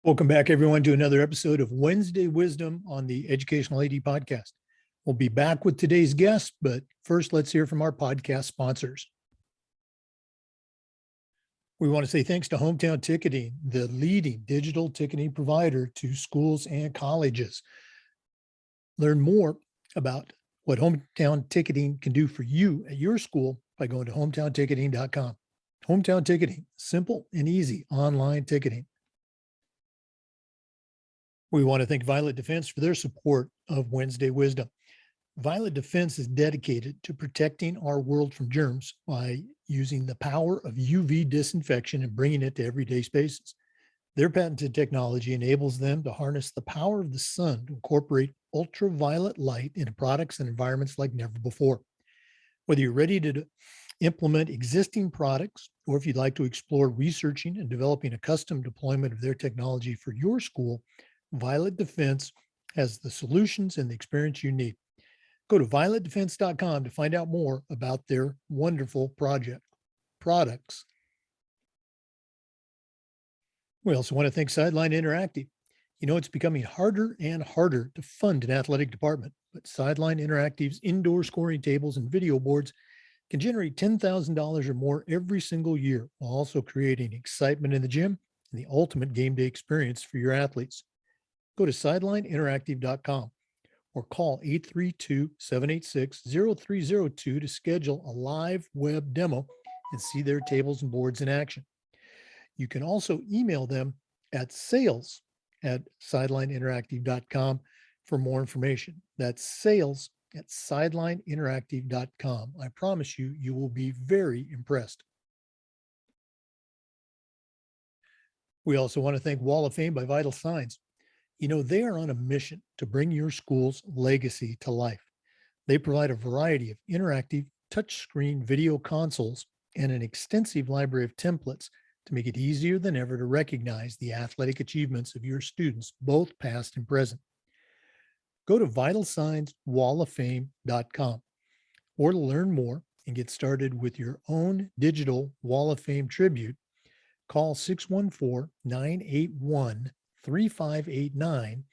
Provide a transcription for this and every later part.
Welcome back, everyone, to another episode of Wednesday Wisdom on the Educational AD Podcast. We'll be back with today's guest, but first, let's hear from our podcast sponsors. We want to say thanks to Hometown Ticketing, the leading digital ticketing provider to schools and colleges. Learn more about what Hometown Ticketing can do for you at your school by going to hometownticketing.com. Hometown Ticketing, simple and easy online ticketing. We want to thank Violet Defense for their support of Wednesday Wisdom. Violet Defense is dedicated to protecting our world from germs by using the power of UV disinfection and bringing it to everyday spaces. Their patented technology enables them to harness the power of the sun to incorporate ultraviolet light into products and environments like never before. Whether you're ready to implement existing products or if you'd like to explore researching and developing a custom deployment of their technology for your school, Violet Defense has the solutions and the experience you need. Go to violetdefense.com to find out more about their wonderful products. We also want to thank Sideline Interactive. You know, it's becoming harder and harder to fund an athletic department, but Sideline Interactive's indoor scoring tables and video boards can generate $10,000 or more every single year, while also creating excitement in the gym and the ultimate game day experience for your athletes. Go to sidelineinteractive.com or call 832-786-0302 to schedule a live web demo and see their tables and boards in action. You can also email them at sales@sidelineinteractive.com for more information. That's sales@sidelineinteractive.com. I promise you, you will be very impressed. We also want to thank Wall of Fame by Vital Signs. You know, they are on a mission to bring your school's legacy to life. They provide a variety of interactive touchscreen video consoles and an extensive library of templates to make it easier than ever to recognize the athletic achievements of your students, both past and present. Go to vitalsignswalloffame.com or to learn more and get started with your own digital Wall of Fame tribute. Call 614-981-3589,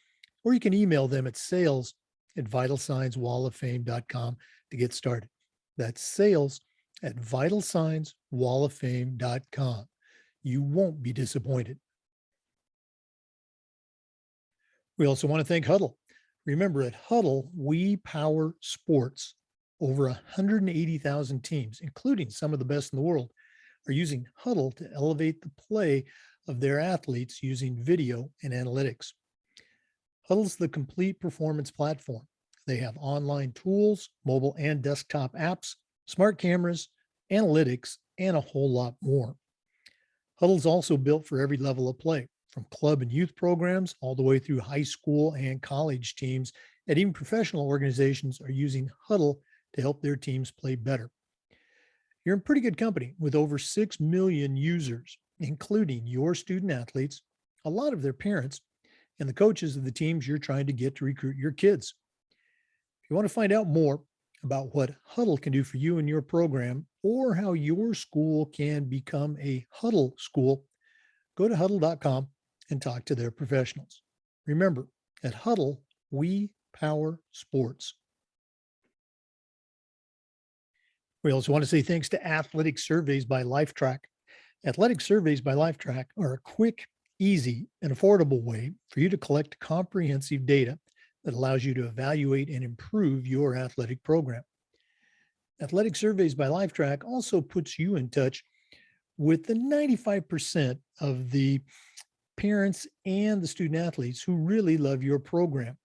or you can email them at sales@vitalsignswalloffame.com to get started. That's sales@vitalsignswalloffame.com. You won't be disappointed. We also want to thank Huddle. Remember, at Huddle, we power sports. Over 180,000 teams, including some of the best in the world, are using Huddle to elevate the play of their athletes using video and analytics. Huddle's the complete performance platform. They have online tools, mobile and desktop apps, smart cameras, analytics, and a whole lot more. Huddle's also built for every level of play, from club and youth programs all the way through high school and college teams, and even professional organizations are using Huddle to help their teams play better. You're in pretty good company with over 6 million users, including your student athletes, a lot of their parents, and the coaches of the teams you're trying to get to recruit your kids. If you want to find out more about what Huddle can do for you and your program, or how your school can become a Huddle school, go to huddle.com and talk to their professionals. Remember, at Huddle, we power sports. We also want to say thanks to Athletic Surveys by Lifetrack. Athletic Surveys by Lifetrack are a quick, easy, and affordable way for you to collect comprehensive data that allows you to evaluate and improve your athletic program. Athletic Surveys by Lifetrack also puts you in touch with the 95% of the parents and the student athletes who really love your program.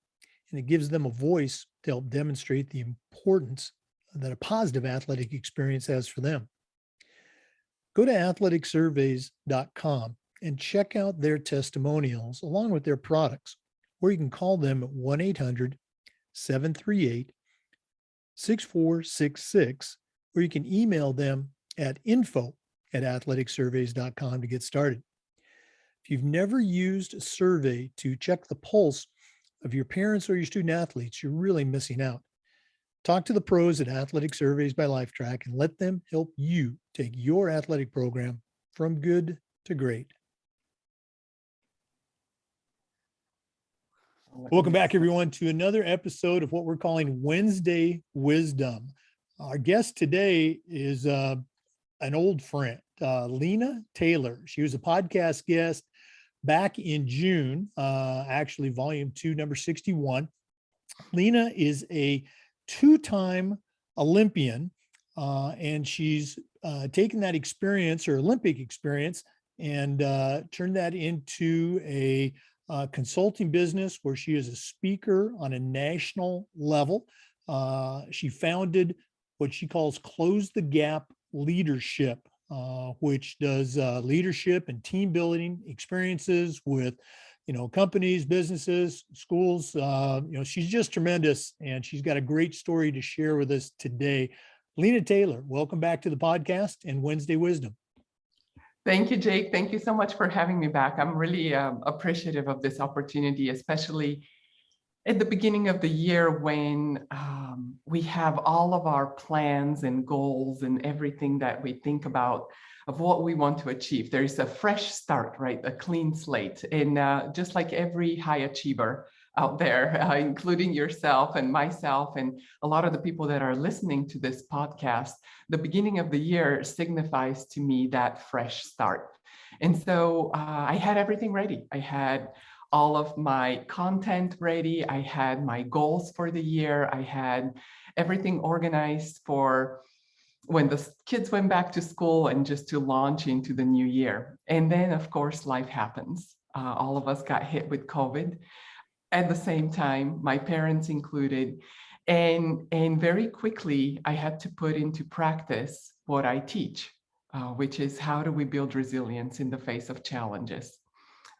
And it gives them a voice to help demonstrate the importance that a positive athletic experience has for them. Go to athleticsurveys.com and check out their testimonials along with their products, or you can call them at 1-800-738-6466, or you can email them at info@athleticsurveys.com to get started. If you've never used a survey to check the pulse of your parents or your student athletes, you're really missing out. Talk to the pros at Athletic Surveys by Lifetrack and let them help you take your athletic program from good to great. Welcome back, everyone, to another episode of what we're calling Wednesday Wisdom. Our guest today is an old friend, Lina Taylor. She was a podcast guest back in June, actually volume 2, number 61. Lina is a two-time Olympian, and she's taken that experience, her Olympic experience, and turned that into a consulting business where she is a speaker on a national level. She founded what she calls Close the Gap Leadership, which does leadership and team building experiences with, companies, businesses, schools. She's just tremendous, and she's got a great story to share with us today. Lina Taylor, welcome back to the podcast and Wednesday Wisdom. Thank you, Jake. Thank you so much for having me back. I'm really appreciative of this opportunity, especially at the beginning of the year when we have all of our plans and goals and everything that we think about of what we want to achieve. There's a fresh start, right? A clean slate. And just like every high achiever out there, including yourself and myself and a lot of the people that are listening to this podcast, the beginning of the year signifies to me that fresh start. And so I had everything ready. I had all of my content ready. I had my goals for the year. I had everything organized for when the kids went back to school and just to launch into the new year. And then, of course, life happens. All of us got hit with COVID. At the same time, my parents included, and very quickly, I had to put into practice what I teach, which is how do we build resilience in the face of challenges?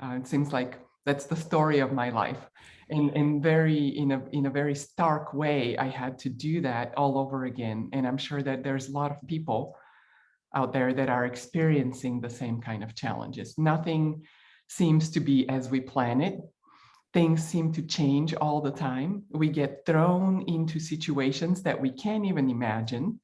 It seems like that's the story of my life, and in a very stark way, I had to do that all over again. And I'm sure that there's a lot of people out there that are experiencing the same kind of challenges. Nothing seems to be as we plan it. Things seem to change all the time. We get thrown into situations that we can't even imagine.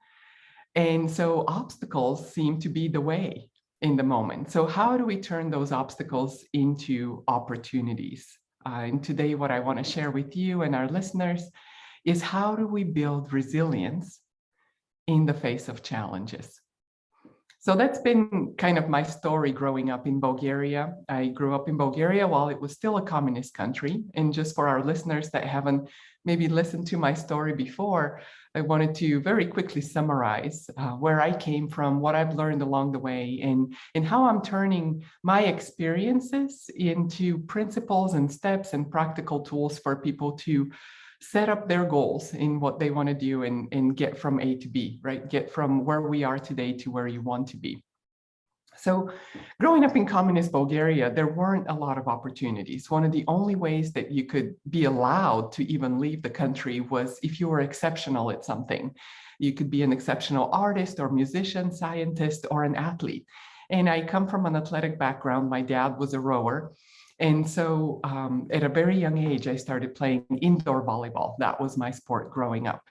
And so obstacles seem to be the way in the moment. So how do we turn those obstacles into opportunities? And today, what I want to share with you and our listeners is how do we build resilience in the face of challenges? So that's been kind of my story growing up in Bulgaria. I grew up in Bulgaria while it was still a communist country. And just for our listeners that haven't maybe listened to my story before, I wanted to very quickly summarize where I came from, what I've learned along the way, and how I'm turning my experiences into principles and steps and practical tools for people to set up their goals in what they want to do and get from A to B, right? Get from where we are today to where you want to be. So growing up in communist Bulgaria, there weren't a lot of opportunities. One of the only ways that you could be allowed to even leave the country was if you were exceptional at something. You could be an exceptional artist or musician, scientist, or an athlete. And I come from an athletic background. My dad was a rower. And so at a very young age, I started playing indoor volleyball. That was my sport growing up.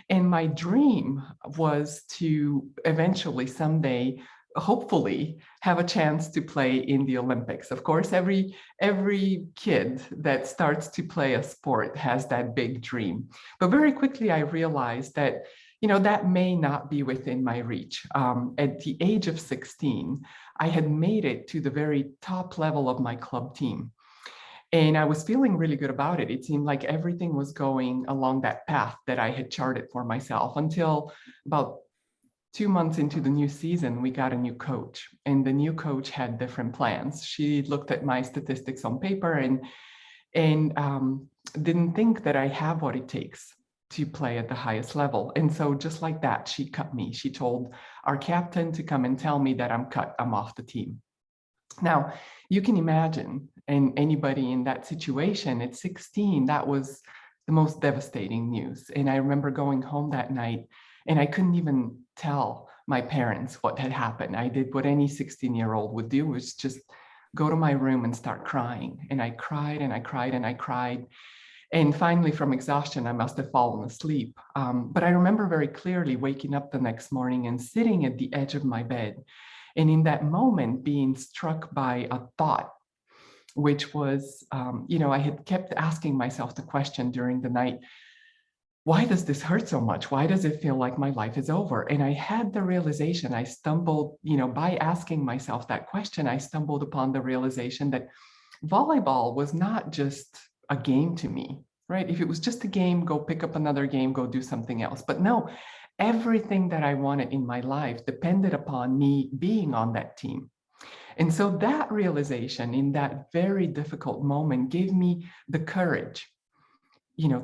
And my dream was to eventually someday, hopefully, have a chance to play in the Olympics. Of course, every kid that starts to play a sport has that big dream. But very quickly, I realized that that may not be within my reach. At the age of 16, I had made it to the very top level of my club team. And I was feeling really good about it. It seemed like everything was going along that path that I had charted for myself until about 2 months into the new season, we got a new coach. And the new coach had different plans. She looked at my statistics on paper and didn't think that I have what it takes to play at the highest level. And so just like that, she cut me. She told our captain to come and tell me that I'm cut, I'm off the team. Now, you can imagine, and anybody in that situation at 16, that was the most devastating news. And I remember going home that night and I couldn't even tell my parents what had happened. I did what any 16-year-old would do, was just go to my room and start crying. And I cried and I cried and I cried. And finally, from exhaustion, I must have fallen asleep. But I remember very clearly waking up the next morning and sitting at the edge of my bed. And in that moment, being struck by a thought which was, I had kept asking myself the question during the night, why does this hurt so much? Why does it feel like my life is over? And I had the realization, I stumbled, by asking myself that question, I stumbled upon the realization that volleyball was not just a game to me, right? If it was just a game, go pick up another game, go do something else. But no, everything that I wanted in my life depended upon me being on that team. And so that realization in that very difficult moment gave me the courage,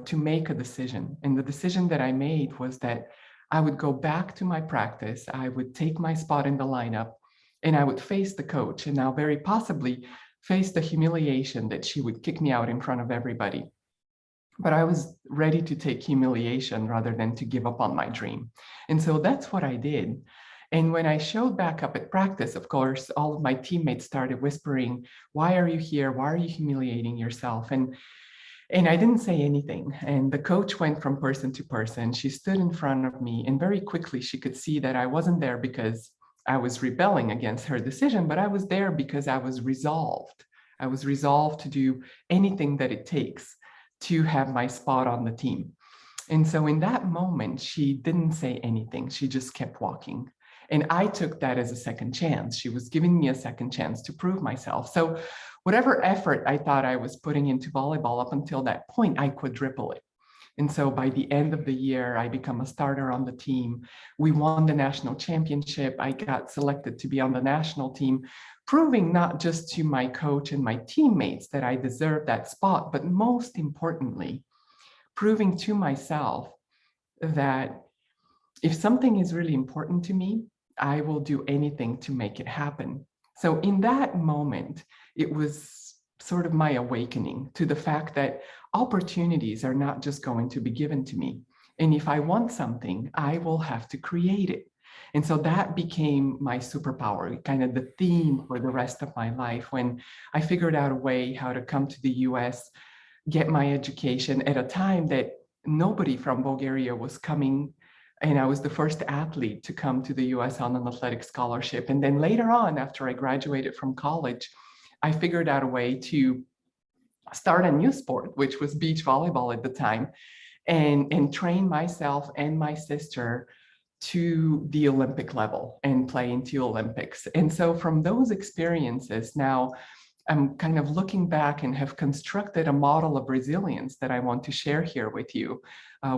to make a decision. And the decision that I made was that I would go back to my practice, I would take my spot in the lineup, and I would face the coach, and now very possibly face the humiliation that she would kick me out in front of everybody. But I was ready to take humiliation rather than to give up on my dream. And so that's what I did. And when I showed back up at practice, of course, all of my teammates started whispering, "Why are you here? Why are you humiliating yourself?" And I didn't say anything. And the coach went from person to person. She stood in front of me, and very quickly she could see that I wasn't there because I was rebelling against her decision, but I was there because I was resolved. I was resolved to do anything that it takes to have my spot on the team. And so in that moment, she didn't say anything. She just kept walking. And I took that as a second chance. She was giving me a second chance to prove myself. So whatever effort I thought I was putting into volleyball up until that point, I quadruple it. And so by the end of the year, I become a starter on the team. We won the national championship. I got selected to be on the national team, proving not just to my coach and my teammates that I deserved that spot, but most importantly, proving to myself that if something is really important to me, I will do anything to make it happen. So in that moment, it was sort of my awakening to the fact that opportunities are not just going to be given to me. And if I want something, I will have to create it. And so that became my superpower, kind of the theme for the rest of my life when I figured out a way how to come to the US, get my education at a time that nobody from Bulgaria was coming. And I was the first athlete to come to the US on an athletic scholarship. And then later on, after I graduated from college, I figured out a way to start a new sport, which was beach volleyball at the time, and train myself and my sister to the Olympic level and play into Olympics. And so from those experiences, now I'm kind of looking back and have constructed a model of resilience that I want to share here with you,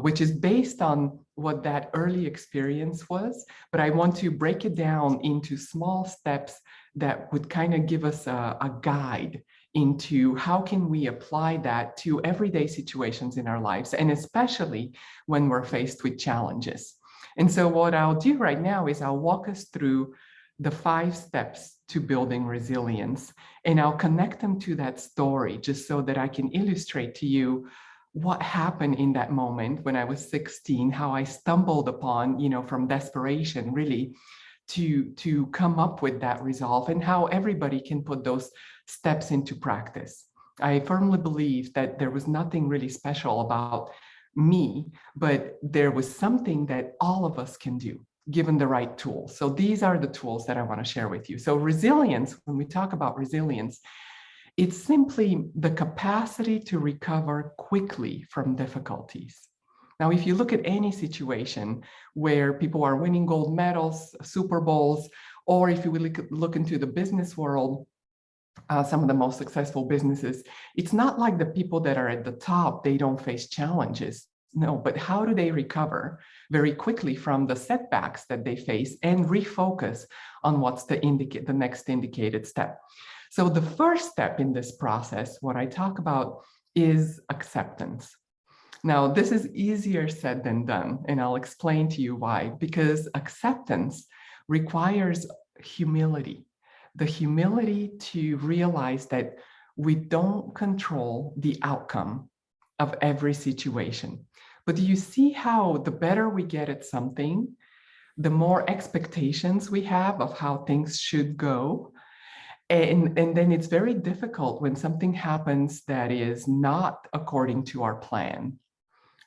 which is based on what that early experience was, but I want to break it down into small steps that would kind of give us a guide into how can we apply that to everyday situations in our lives, and especially when we're faced with challenges. And so what I'll do right now is I'll walk us through the 5 steps to building resilience, and I'll connect them to that story just so that I can illustrate to you what happened in that moment when I was 16, how I stumbled upon, from desperation really to come up with that resolve, and how everybody can put those steps into practice. I firmly believe that there was nothing really special about me, but there was something that all of us can do given the right tools. So these are the tools that I want to share with you. So resilience, when we talk about resilience, it's simply the capacity to recover quickly from difficulties. Now, if you look at any situation where people are winning gold medals, Super Bowls, or if you look into the business world, some of the most successful businesses, it's not like the people that are at the top, they don't face challenges. No, but how do they recover very quickly from the setbacks that they face and refocus on what's the next indicated step? So the first step in this process, what I talk about is acceptance. Now, this is easier said than done, and I'll explain to you why. Because acceptance requires humility, the humility to realize that we don't control the outcome of every situation. But do you see how the better we get at something, the more expectations we have of how things should go? And then it's very difficult when something happens that is not according to our plan,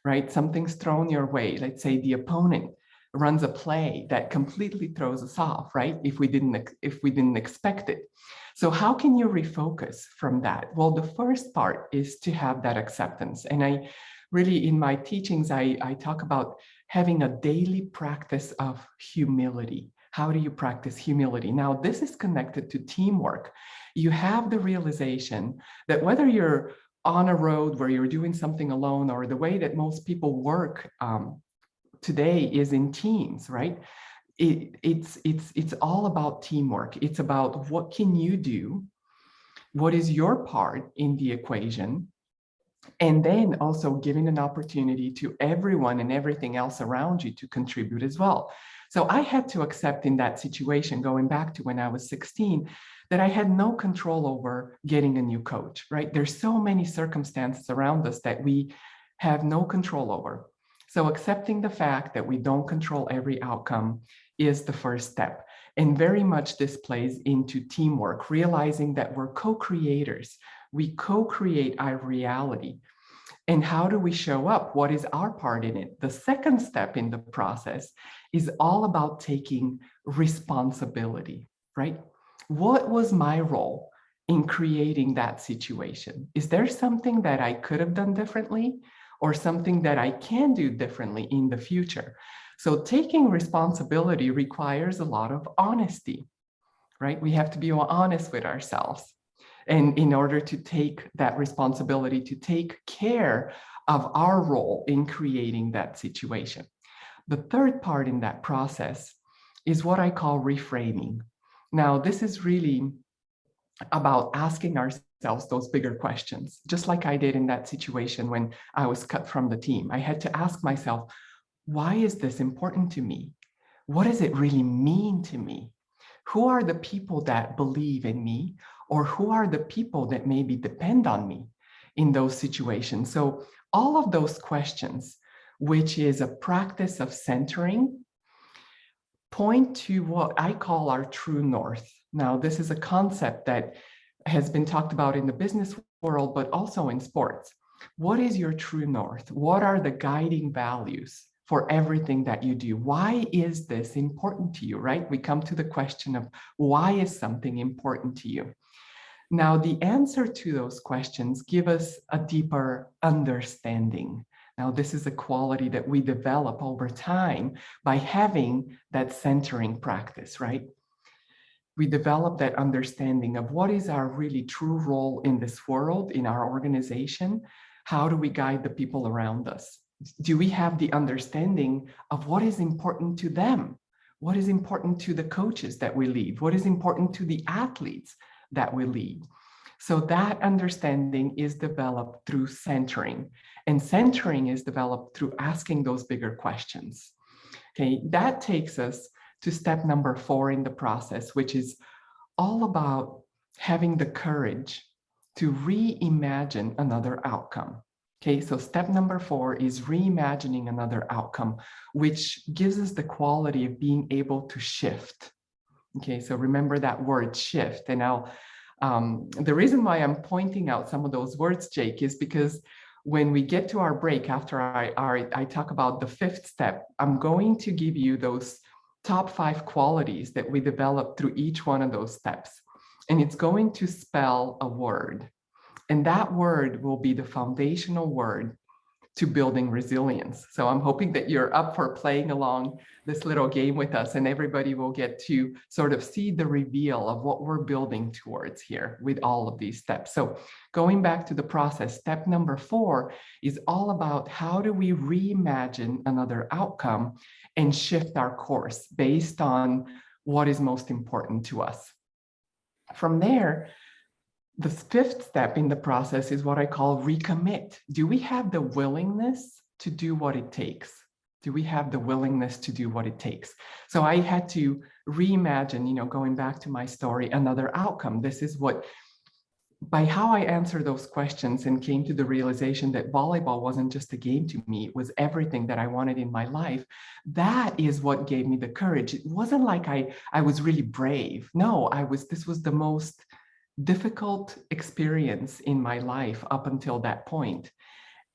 right? Something's thrown your way. Let's say the opponent runs a play that completely throws us off, right? If we didn't expect it. So how can you refocus from that? Well, the first part is to have that acceptance. And I really, in my teachings, I talk about having a daily practice of humility. How do you practice humility? Now, this is connected to teamwork. You have the realization that whether you're on a road where you're doing something alone, or the way that most people work today is in teams, right? It's all about teamwork. It's about what can you do? What is your part in the equation? And then also giving an opportunity to everyone and everything else around you to contribute as well. So I had to accept in that situation, going back to when I was 16, that I had no control over getting a new coach, right? There's so many circumstances around us that we have no control over. So accepting the fact that we don't control every outcome is the first step. And very much this plays into teamwork, realizing that we're co-creators. We co-create our reality. And how do we show up? What is our part in it? The second step in the process is all about taking responsibility, right? What was my role in creating that situation? Is there something that I could have done differently, or something that I can do differently in the future? So taking responsibility requires a lot of honesty, right? We have to be honest with ourselves. And in order to take that responsibility, to take care of our role in creating that situation. The third part in that process is what I call reframing. Now, this is really about asking ourselves those bigger questions, just like I did in that situation when I was cut from the team. I had to ask myself, why is this important to me? What does it really mean to me? Who are the people that believe in me, or who are the people that maybe depend on me in those situations? So all of those questions, which is a practice of centering, point to what I call our true north. Now, this is a concept that has been talked about in the business world, but also in sports. What is your true north? What are the guiding values for everything that you do? Why is this important to you, right? We come to the question of why is something important to you? Now, the answer to those questions give us a deeper understanding. Now, this is a quality that we develop over time by having that centering practice, right? We develop that understanding of what is our really true role in this world, in our organization. How do we guide the people around us? Do we have the understanding of what is important to them? What is important to the coaches that we lead? What is important to the athletes that we lead? So that understanding is developed through centering, and centering is developed through asking those bigger questions. Okay, that takes us to step number 4 in the process, which is all about having the courage to reimagine another outcome. Okay, so step number 4 is reimagining another outcome, which gives us the quality of being able to shift. Okay, so remember that word shift. And now the reason why I'm pointing out some of those words, Jake, is because when we get to our break, after I talk about the 5th step, I'm going to give you those top 5 qualities that we develop through each one of those steps. And it's going to spell a word. And that word will be the foundational word to building resilience. So I'm hoping that you're up for playing along this little game with us, and everybody will get to sort of see the reveal of what we're building towards here with all of these steps. So going back to the process, step number 4 is all about how do we reimagine another outcome and shift our course based on what is most important to us. From there, the 5th step in the process is what I call recommit. Do we have the willingness to do what it takes? Do we have the willingness to do what it takes? So I had to reimagine, going back to my story, another outcome. This is what, by how I answered those questions and came to the realization that volleyball wasn't just a game to me, it was everything that I wanted in my life. That is what gave me the courage. It wasn't like I was really brave. No, this was the most difficult experience in my life up until that point.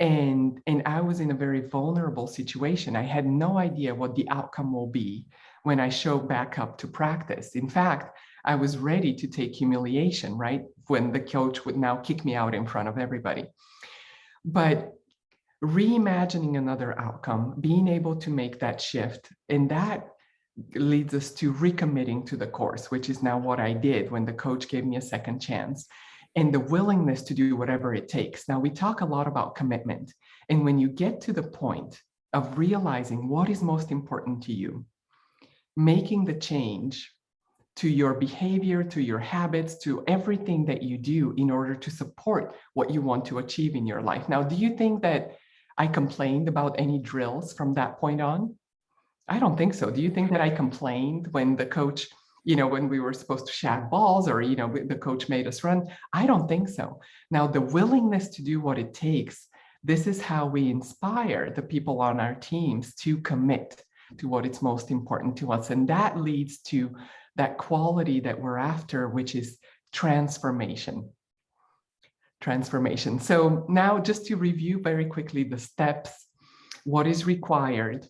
And I was in a very vulnerable situation. I had no idea what the outcome will be when I show back up to practice. In fact, I was ready to take humiliation, right? When the coach would now kick me out in front of everybody. But reimagining another outcome, being able to make that shift, and that leads us to recommitting to the course, which is now what I did when the coach gave me a second chance, and the willingness to do whatever it takes. Now, we talk a lot about commitment. And when you get to the point of realizing what is most important to you, making the change to your behavior, to your habits, to everything that you do in order to support what you want to achieve in your life. Now, do you think that I complained about any drills from that point on? I don't think so. Do you think that I complained when the coach, when we were supposed to shag balls, or, the coach made us run? I don't think so. Now, the willingness to do what it takes, this is how we inspire the people on our teams to commit to what is most important to us. And that leads to that quality that we're after, which is transformation. So now, just to review very quickly the steps, what is required,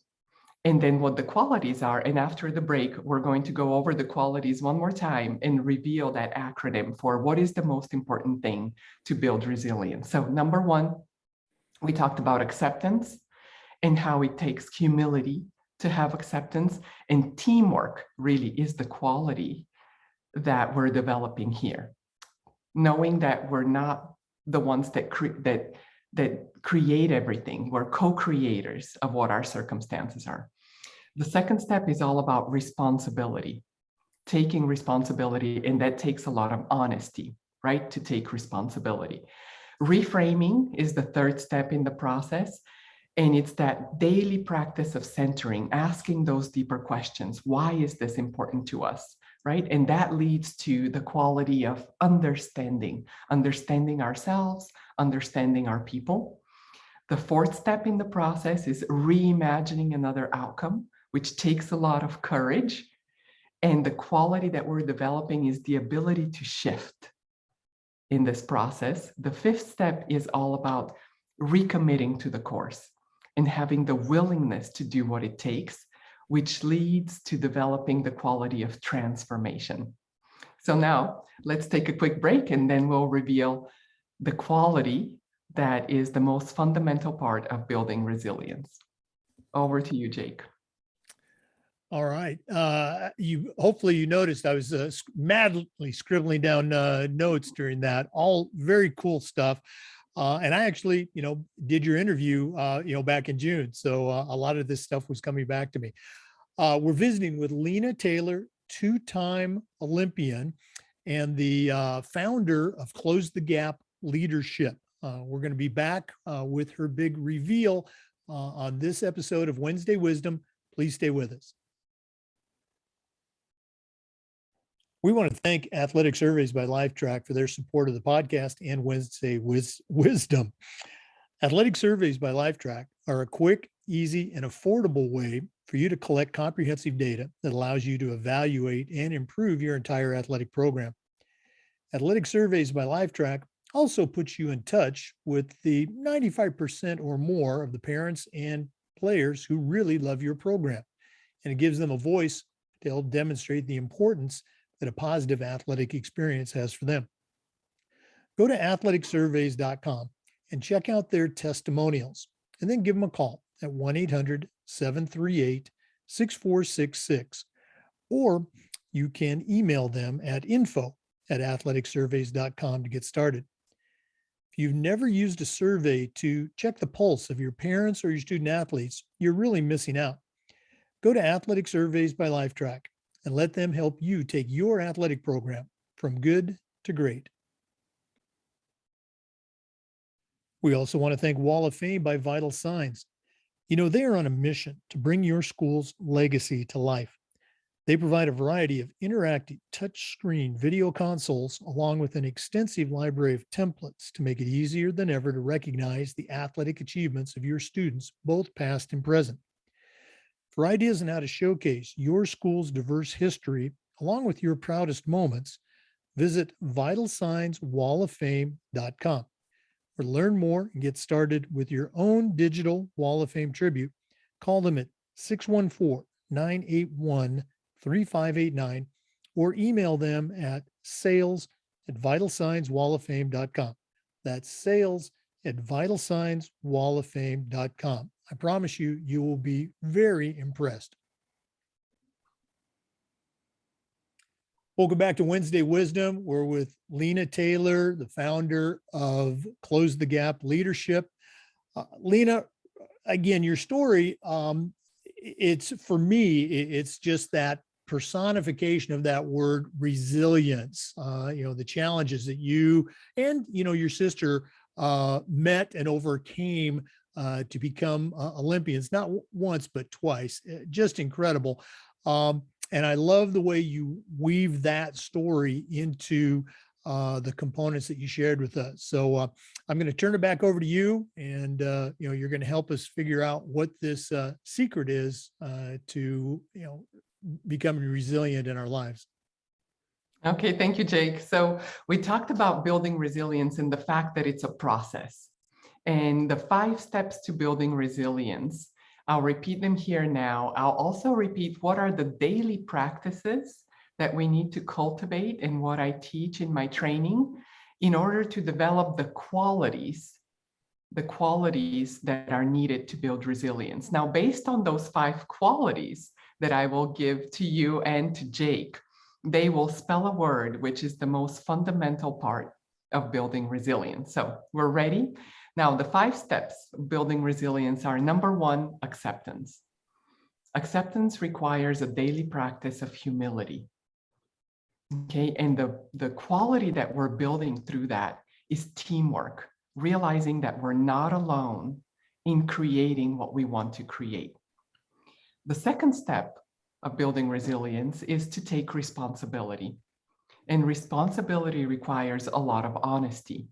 and then what the qualities are. And after the break, we're going to go over the qualities one more time and reveal that acronym for what is the most important thing to build resilience. So number one, we talked about acceptance and how it takes humility to have acceptance, and teamwork really is the quality that we're developing here. Knowing that we're not the ones that create everything. We're co-creators of what our circumstances are. The second step is all about responsibility, taking responsibility, and that takes a lot of honesty, right? To take responsibility. Reframing is the third step in the process, and it's that daily practice of centering, asking those deeper questions. Why is this important to us? Right? And that leads to the quality of understanding ourselves, understanding our people. The fourth step in the process is reimagining another outcome, which takes a lot of courage. And the quality that we're developing is the ability to shift in this process. The fifth step is all about recommitting to the course and having the willingness to do what it takes, which leads to developing the quality of transformation. So now let's take a quick break, and then we'll reveal the quality that is the most fundamental part of building resilience. Over to you, Jake. All right. Hopefully you noticed I was madly scribbling down notes during that. All very cool stuff. And I actually, did your interview, back in June. So a lot of this stuff was coming back to me. We're visiting with Lina Taylor, two-time Olympian and the founder of Close the Gap Leadership. We're going to be back with her big reveal on this episode of Wednesday Wisdom. Please stay with us. We want to thank Athletic Surveys by Lifetrack for their support of the podcast and Wednesday Wisdom. Athletic Surveys by Lifetrack are a quick, easy, and affordable way for you to collect comprehensive data that allows you to evaluate and improve your entire athletic program. Athletic Surveys by Lifetrack also puts you in touch with the 95% or more of the parents and players who really love your program, and it gives them a voice to help demonstrate the importance that a positive athletic experience has for them. Go to athleticsurveys.com and check out their testimonials, and then give them a call at 1-800-738-6466, or you can email them at info@athleticsurveys.com to get started. If you've never used a survey to check the pulse of your parents or your student athletes, you're really missing out. Go to Athletic Surveys by Lifetrack and let them help you take your athletic program from good to great. We also want to thank Wall of Fame by Vital Signs. They are on a mission to bring your school's legacy to life. They provide a variety of interactive touchscreen video consoles, along with an extensive library of templates to make it easier than ever to recognize the athletic achievements of your students, both past and present. For ideas on how to showcase your school's diverse history, along with your proudest moments, visit vitalsignswalloffame.com, or learn more and get started with your own digital Wall of Fame tribute, call them at 614-981-3589 or email them at sales@vitalsignswalloffame.com. That's sales@vitalsignswalloffame.com. I promise you, you will be very impressed. Welcome back to Wednesday Wisdom. We're with Lina Taylor, the founder of Close the Gap Leadership. Lina, again, your story, it's for me, it's just that personification of that word resilience, the challenges that you and, your sister met and overcame to become Olympians, not once, but twice. Just incredible. And I love the way you weave that story into the components that you shared with us. So I'm going to turn it back over to you, and you're going to help us figure out what this secret is to becoming resilient in our lives. Okay, thank you, Jake. So we talked about building resilience and the fact that it's a process, and the 5 steps to building resilience. I'll repeat them here now. I'll also repeat what are the daily practices that we need to cultivate and what I teach in my training in order to develop the qualities that are needed to build resilience. Now, based on those 5 qualities that I will give to you and to Jake, they will spell a word, which is the most fundamental part of building resilience. So we're ready. Now, the 5 steps of building resilience are: number 1, acceptance. Acceptance requires a daily practice of humility. Okay, and the quality that we're building through that is teamwork, realizing that we're not alone in creating what we want to create. The second step of building resilience is to take responsibility. And responsibility requires a lot of honesty,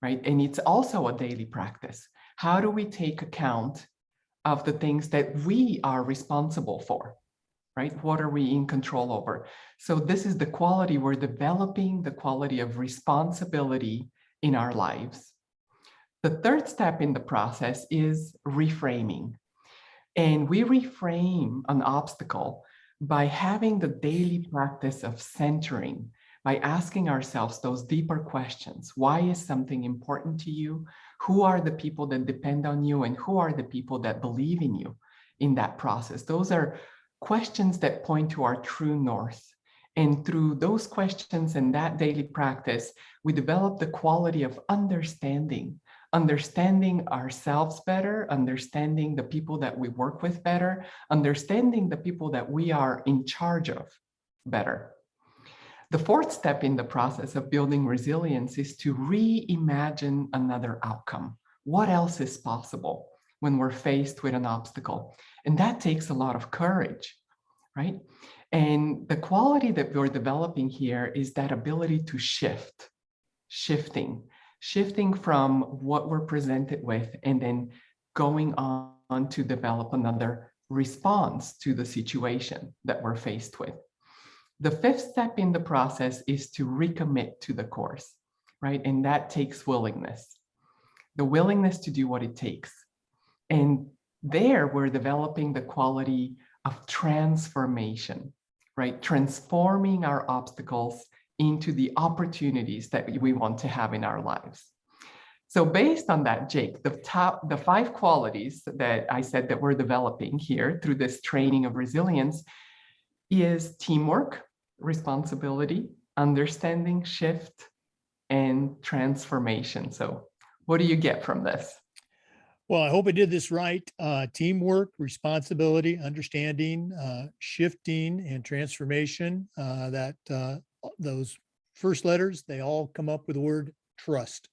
right? And it's also a daily practice. How do we take account of the things that we are responsible for, right? What are we in control over? So this is the quality we're developing, the quality of responsibility in our lives. The third step in the process is reframing. And we reframe an obstacle by having the daily practice of centering, by asking ourselves those deeper questions. Why is something important to you? Who are the people that depend on you? And who are the people that believe in you in that process? Those are questions that point to our true north. And through those questions and that daily practice, we develop the quality of understanding ourselves better, understanding the people that we work with better, understanding the people that we are in charge of better. The fourth step in the process of building resilience is to reimagine another outcome. What else is possible when we're faced with an obstacle? And that takes a lot of courage, right? And the quality that we're developing here is that ability to shifting from what we're presented with and then going on to develop another response to the situation that we're faced with. The fifth step in the process is to recommit to the course, right? And that takes willingness, the willingness to do what it takes. And there we're developing the quality of transformation, right? Transforming our obstacles into the opportunities that we want to have in our lives. So based on that, Jake, the 5 qualities that I said that we're developing here through this training of resilience is teamwork, responsibility, understanding, shift, and transformation. So what do you get from this? Well, I hope I did this right. Teamwork, responsibility, understanding, shifting, and transformation. Those first letters, they all come up with the word trust.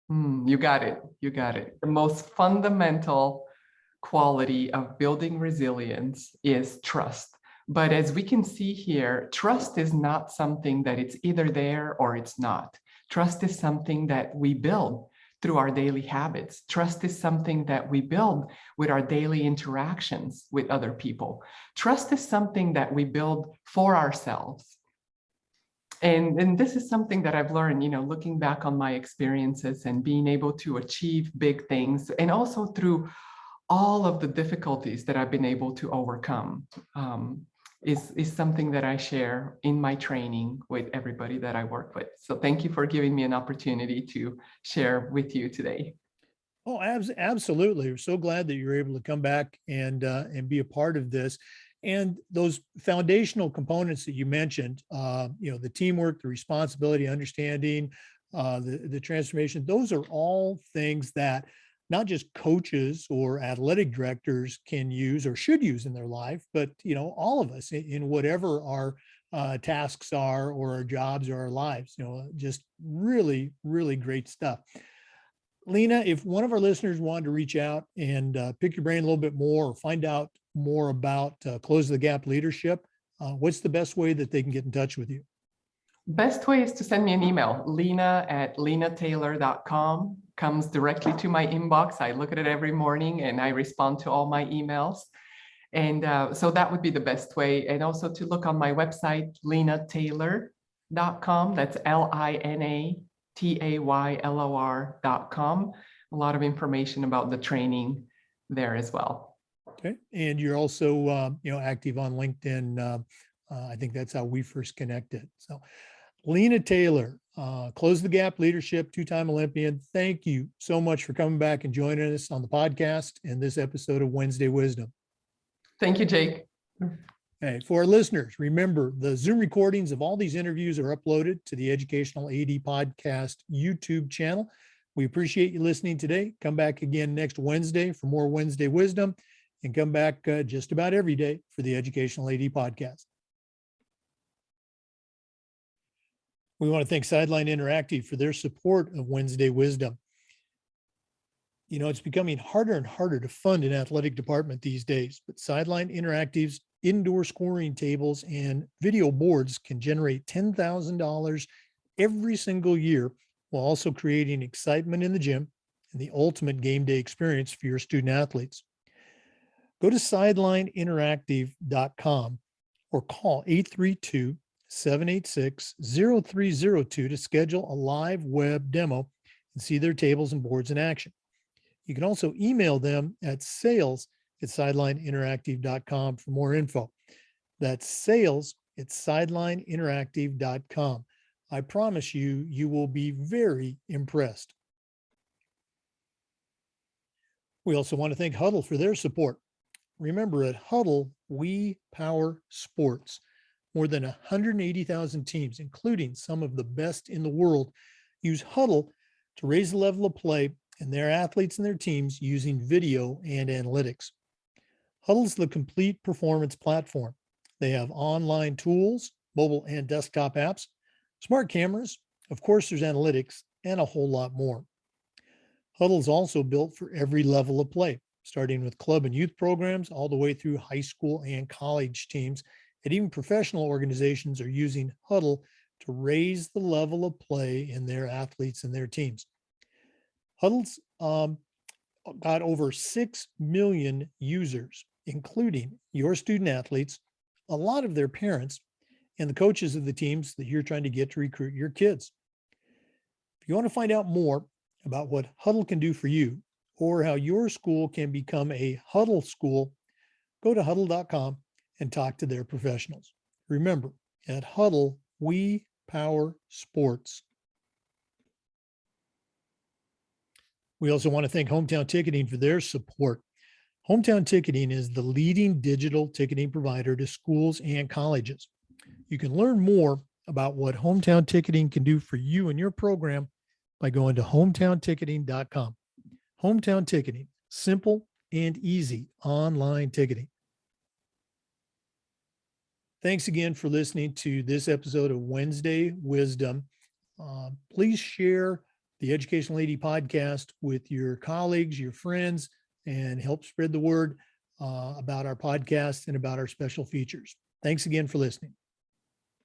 You got it. You got it. The most fundamental quality of building resilience is trust. But as we can see here, trust is not something that it's either there or it's not. Trust is something that we build through our daily habits. Trust is something that we build with our daily interactions with other people. Trust is something that we build for ourselves. And this is something that I've learned, looking back on my experiences and being able to achieve big things, and also through all of the difficulties that I've been able to overcome, is something that I share in my training with everybody that I work with. So thank you for giving me an opportunity to share with you today. Oh, absolutely. We're so glad that you're able to come back and be a part of this. And those foundational components that you mentioned, the teamwork, the responsibility, understanding, the transformation, those are all things that not just coaches or athletic directors can use or should use in their life, but all of us in whatever our tasks are or our jobs or our lives. Just really, really great stuff. Lina, if one of our listeners wanted to reach out and pick your brain a little bit more or find out more about Close the Gap leadership, what's the best way that they can get in touch with you? Best way is to send me an email. Lina@linataylor.com comes directly to my inbox. I look at it every morning and I respond to all my emails. And so that would be the best way. And also to look on my website, linataylor.com. That's LINATAYLOR.com. A lot of information about the training there as well. Okay. And you're also, active on LinkedIn. I think that's how we first connected. So Lina Taylor, Close the Gap Leadership, two-time Olympian. Thank you so much for coming back and joining us on the podcast in this episode of Wednesday Wisdom. Thank you, Jake. Hey, for our listeners, remember the Zoom recordings of all these interviews are uploaded to the Educational AD Podcast YouTube channel. We appreciate you listening today. Come back again next Wednesday for more Wednesday Wisdom, and come back just about every day for the Educational AD Podcast. We want to thank Sideline Interactive for their support of Wednesday Wisdom. It's becoming harder and harder to fund an athletic department these days, but Sideline Interactive's indoor scoring tables and video boards can generate $10,000 every single year, while also creating excitement in the gym and the ultimate game day experience for your student athletes. Go to sidelineinteractive.com or call 832-786-0302 to schedule a live web demo and see their tables and boards in action. You can also email them at sales@sidelineinteractive.com for more info. That's sales@sidelineinteractive.com. I promise you, you will be very impressed. We also want to thank Huddle for their support. Remember, at Huddle, we power sports. More than 180,000 teams, including some of the best in the world, use Huddle to raise the level of play and their athletes and their teams using video and analytics. Huddle's the complete performance platform. They have online tools, mobile and desktop apps, smart cameras, of course, there's analytics, and a whole lot more. Huddle's also built for every level of play, starting with club and youth programs all the way through high school and college teams, and even professional organizations are using Huddle to raise the level of play in their athletes and their teams. Huddle's got over 6 million users, including your student athletes, a lot of their parents, and the coaches of the teams that you're trying to get to recruit your kids. If you want to find out more about what Huddle can do for you or how your school can become a Huddle school, go to huddle.com and talk to their professionals. Remember, at Huddle, we power sports. We also want to thank Hometown Ticketing for their support. Hometown Ticketing is the leading digital ticketing provider to schools and colleges. You can learn more about what Hometown Ticketing can do for you and your program by going to hometownticketing.com. Hometown Ticketing, simple and easy online ticketing. Thanks again for listening to this episode of Wednesday Wisdom. Please share the Educational AD Podcast with your colleagues, your friends, and help spread the word about our podcast and about our special features. Thanks again for listening.